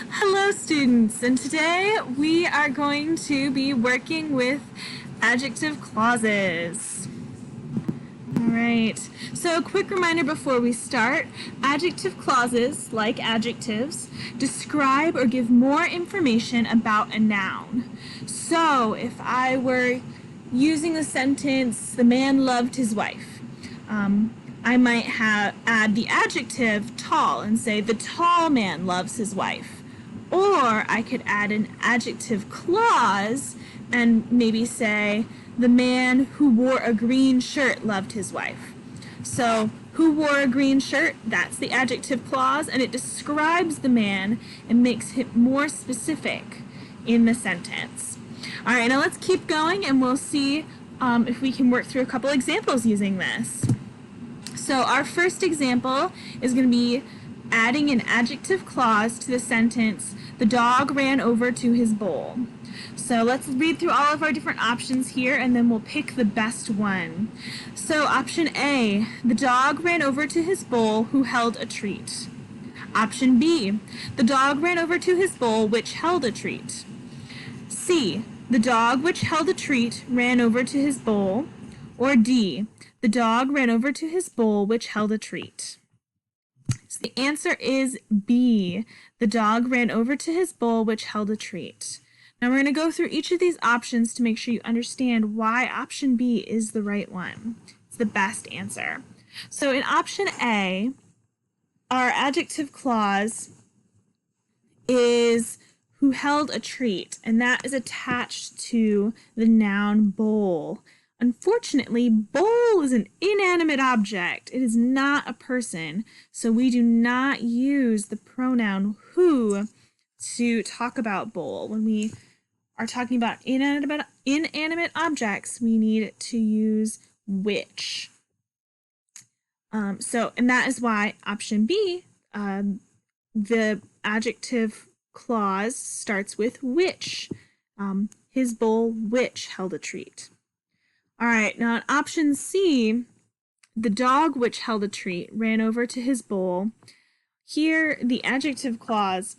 Hello students, and today we are going to be working with adjective clauses. Alright, so a quick reminder before we start. Adjective clauses, like adjectives, describe or give more information about a noun. So if I were using the sentence, the man loved his wife, I might add the adjective tall and say the tall man loves his wife. Or I could add an adjective clause and maybe say the man who wore a green shirt loved his wife. So who wore a green shirt? That's the adjective clause, and it describes the man and makes it more specific in the sentence. All right, now let's keep going and we'll see if we can work through a couple examples using this. So our first example is going to be adding an adjective clause to the sentence, the dog ran over to his bowl. So let's read through all of our different options here and then we'll pick the best one. So option A, the dog ran over to his bowl who held a treat. Option B, the dog ran over to his bowl which held a treat. C, the dog which held a treat ran over to his bowl. Or D, the dog ran over to his bowl which held a treat. So the answer is B. The dog ran over to his bowl which held a treat. Now we're going to go through each of these options to make sure you understand why option B is the right one. It's the best answer. So in option A, our adjective clause is who held a treat, and that is attached to the noun bowl. Unfortunately, bowl is an inanimate object. It is not a person, so we do not use the pronoun who to talk about bowl. When we are talking about inanimate objects, we need to use which. And that is why option B, the adjective clause starts with which. His bowl which held a treat. All right, now in option C, the dog which held a treat ran over to his bowl. Here, the adjective clause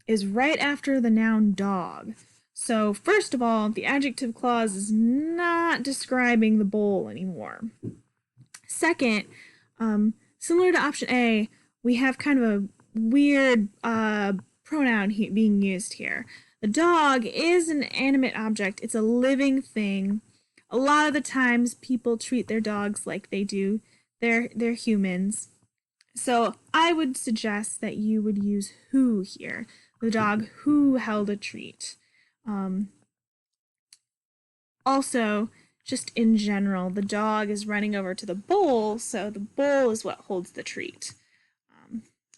is right after the noun dog. So first of all, the adjective clause is not describing the bowl anymore. Second, similar to option A, we have kind of a weird pronoun being used here. The dog is an animate object. It's a living thing. A lot of the times people treat their dogs like they do their humans. So I would suggest that you would use who here. The dog who held a treat. Also, just in general, the dog is running over to the bowl, so the bowl is what holds the treat,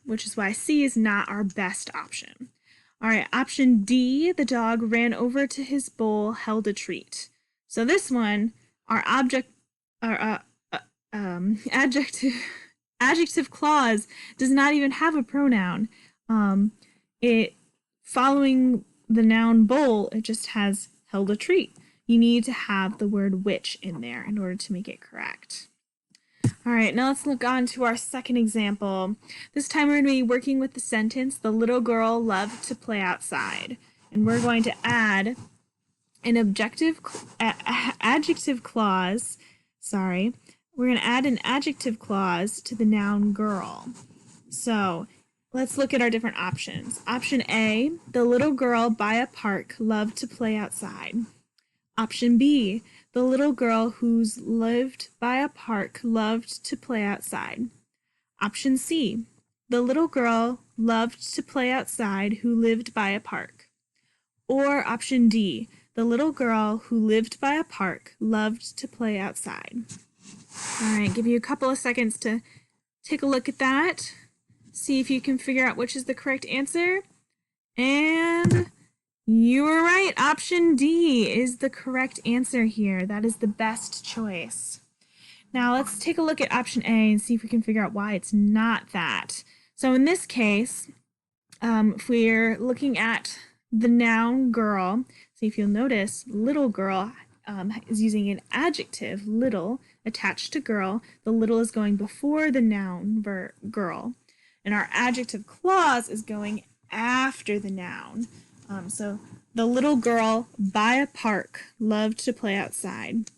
which is why C is not our best option. All right, option D, the dog ran over to his bowl, held a treat. So this one, our adjective clause does not even have a pronoun. Following the noun bowl, it just has held a treat. You need to have the word which in there in order to make it correct. All right, now let's look on to our second example. This time we're going to be working with the sentence, the little girl loved to play outside. And we're going to add an adjective clause, we're going to add an adjective clause to the noun girl. So let's look at our different options. Option A, the little girl by a park loved to play outside. Option B, the little girl who's lived by a park loved to play outside. Option C, the little girl loved to play outside who lived by a park. Or option D, the little girl who lived by a park loved to play outside. All right, give you a couple of seconds to take a look at that. See if you can figure out which is the correct answer. And you were right. Option D is the correct answer here. That is the best choice. Now let's take a look at option A and see if we can figure out why it's not that. So in this case, if we're looking at the noun girl, see if you'll notice little girl is using an adjective, little, attached to girl. The little is going before the noun girl. And our adjective clause is going after the noun. So the little girl by a park loved to play outside.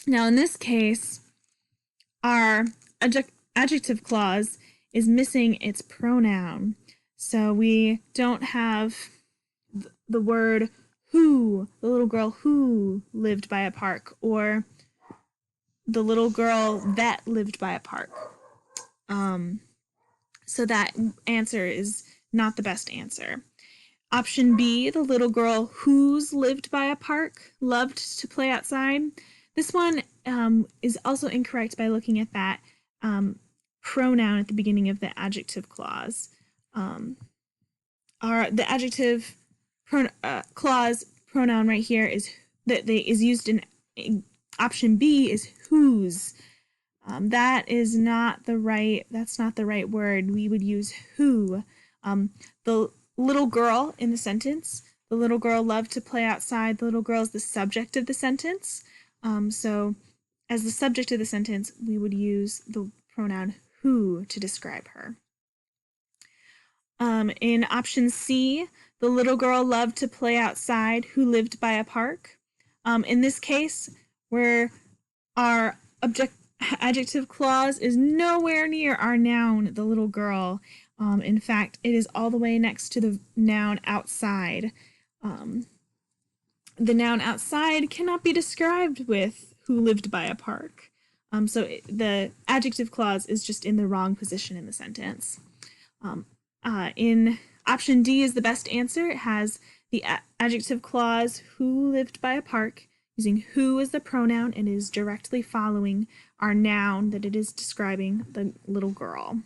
Now in this case, our adjective clause is missing its pronoun. So we don't have the word who, the little girl who lived by a park, or the little girl that lived by a park. So that answer is not the best answer. Option B, the little girl whose lived by a park loved to play outside. This one is also incorrect by looking at that pronoun at the beginning of the adjective clause. The adjective clause pronoun right here is used in option B is whose. That's not the right word. We would use who. The little girl in the sentence, the little girl loved to play outside. The little girl is the subject of the sentence. So as the subject of the sentence, we would use the pronoun who to describe her. In option C, the little girl loved to play outside who lived by a park. In this case, where our adjective clause is nowhere near our noun, the little girl. In fact, it is all the way next to the noun outside. The noun outside cannot be described with who lived by a park. So the adjective clause is just in the wrong position in the sentence. In option D is the best answer. It has the adjective clause who lived by a park, using who as the pronoun, and is directly following our noun that it is describing, the little girl.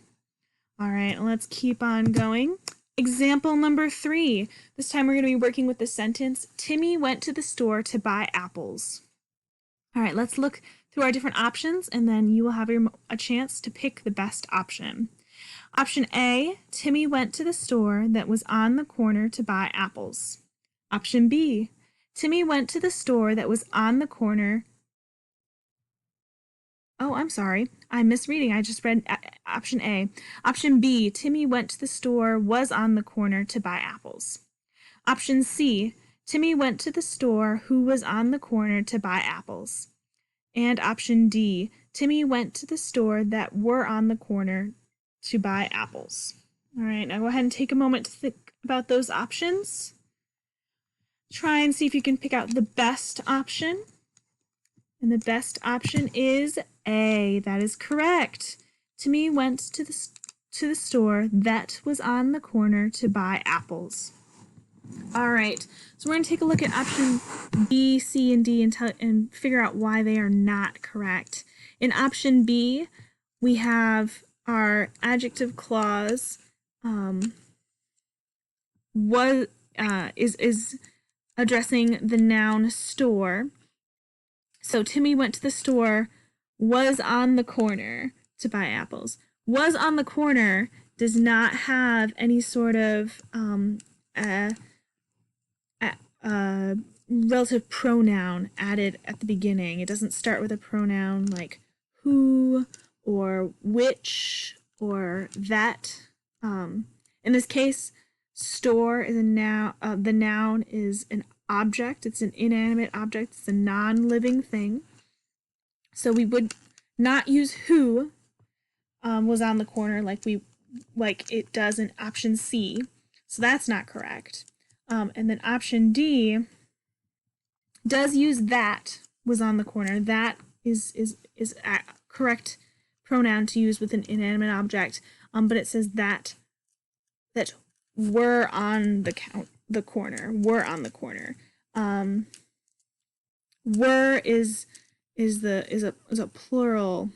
All right, let's keep on going. Example number 3. This time we're going to be working with the sentence, Timmy went to the store to buy apples. All right, let's look through our different options, and then you will have a chance to pick the best option. Option A, Timmy went to the store that was on the corner to buy apples. Option B, Timmy went to the store that was on the corner. Oh, I'm sorry. I'm misreading. I just read option A. Option B, Timmy went to the store was on the corner to buy apples. Option C, Timmy went to the store who was on the corner to buy apples. And option D, Timmy went to the store that were on the corner to buy apples. All right, now go ahead and take a moment to think about those options. Try and see if you can pick out the best option. And the best option is A. That is correct. Timmy went to the store that was on the corner to buy apples. All right, so we're going to take a look at option B, C, and D and figure out why they are not correct. In option B, we have our adjective clause is addressing the noun store. So Timmy went to the store, was on the corner to buy apples. Was on the corner does not have any sort of relative pronoun added at the beginning. It doesn't start with a pronoun like who or which or that. In this case, store is a noun. The noun is an object. It's an inanimate object. It's a non-living thing. So we would not use who was on the corner like it does in option C. So that's not correct. And then option D does use that was on the corner. That is a correct pronoun to use with an inanimate object. But it says that were on the corner. Were on the corner. Were is a plural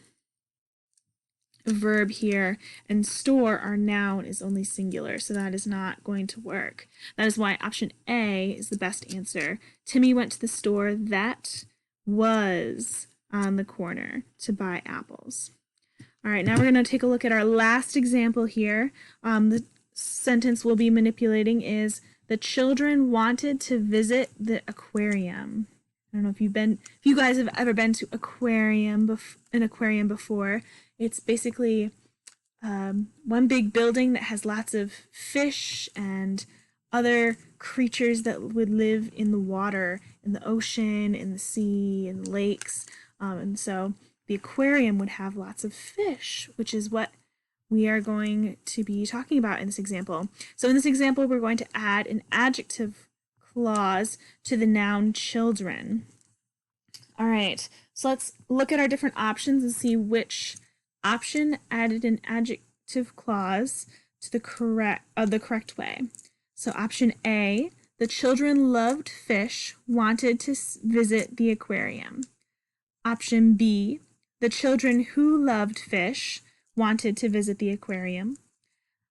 verb here, and store, our noun, is only singular, so that is not going to work. That is why option A is the best answer. Timmy went to the store that was on the corner to buy apples. All right, now we're going to take a look at our last example here. The sentence we'll be manipulating is, the children wanted to visit the aquarium. I don't know if you guys have ever been to an aquarium before. It's basically one big building that has lots of fish and other creatures that would live in the water, in the ocean, in the sea, in the lakes. And so the aquarium would have lots of fish, which is what we are going to be talking about in this example. So in this example, we're going to add an adjective clause to the noun children. All right, so let's look at our different options and see which option added an adjective clause to the correct way. So option A, the children loved fish, wanted to visit the aquarium. Option B, the children who loved fish wanted to visit the aquarium.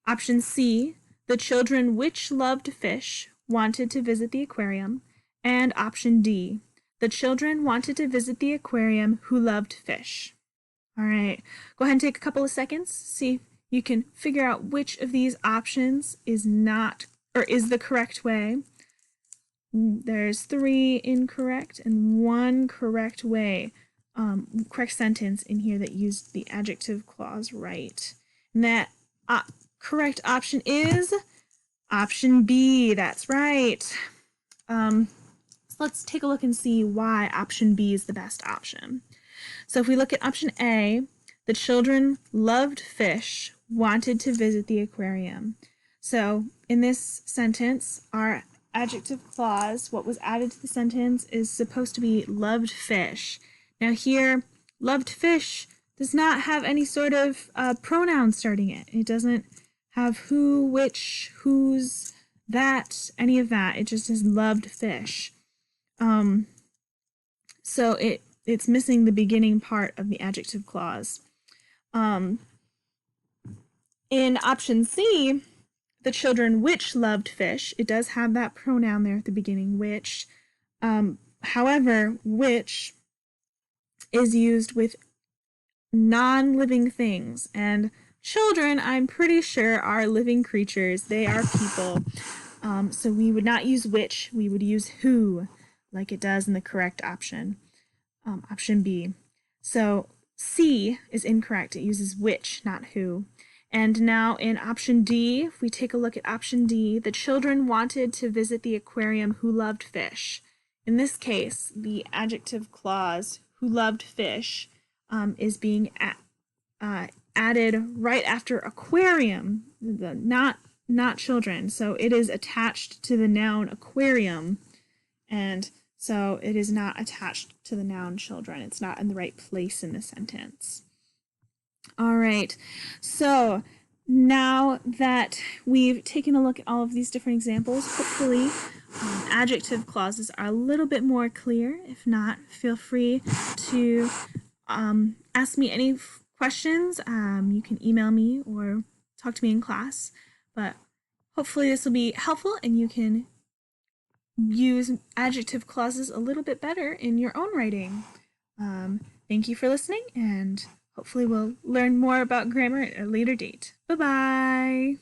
Option C, the children which loved fish wanted to visit the aquarium. And option D, the children wanted to visit the aquarium who loved fish. All right, go ahead and take a couple of seconds, see if you can figure out which of these options is not or is the correct way. There's 3 incorrect and 1 correct way, correct sentence in here that used the adjective clause right. And that correct option is option B. That's right. So let's take a look and see why option B is the best option. So if we look at option A, the children loved fish, wanted to visit the aquarium. So in this sentence, our adjective clause, what was added to the sentence, is supposed to be loved fish. Now here, loved fish does not have any sort of pronoun starting it. It doesn't have who, which, whose, that, any of that. It just is loved fish. So it's missing the beginning part of the adjective clause. In option C, the children which loved fish, it does have that pronoun there at the beginning, which. However, which is used with non-living things, and children, I'm pretty sure, are living creatures. They are people. So we would not use which, we would use who, like it does in the correct option, option B. So C is incorrect. It uses which, not who. And now in option D, if we take a look at option D, the children wanted to visit the aquarium who loved fish. In this case, the adjective clause, who loved fish, is being added right after aquarium, not children. So it is attached to the noun aquarium, and so it is not attached to the noun children. It's not in the right place in the sentence. All right, so now that we've taken a look at all of these different examples, hopefully adjective clauses are a little bit more clear. If not, feel free to ask me any questions. You can email me or talk to me in class, but hopefully this will be helpful and you can use adjective clauses a little bit better in your own writing. Thank you for listening, and hopefully we'll learn more about grammar at a later date. Bye-bye!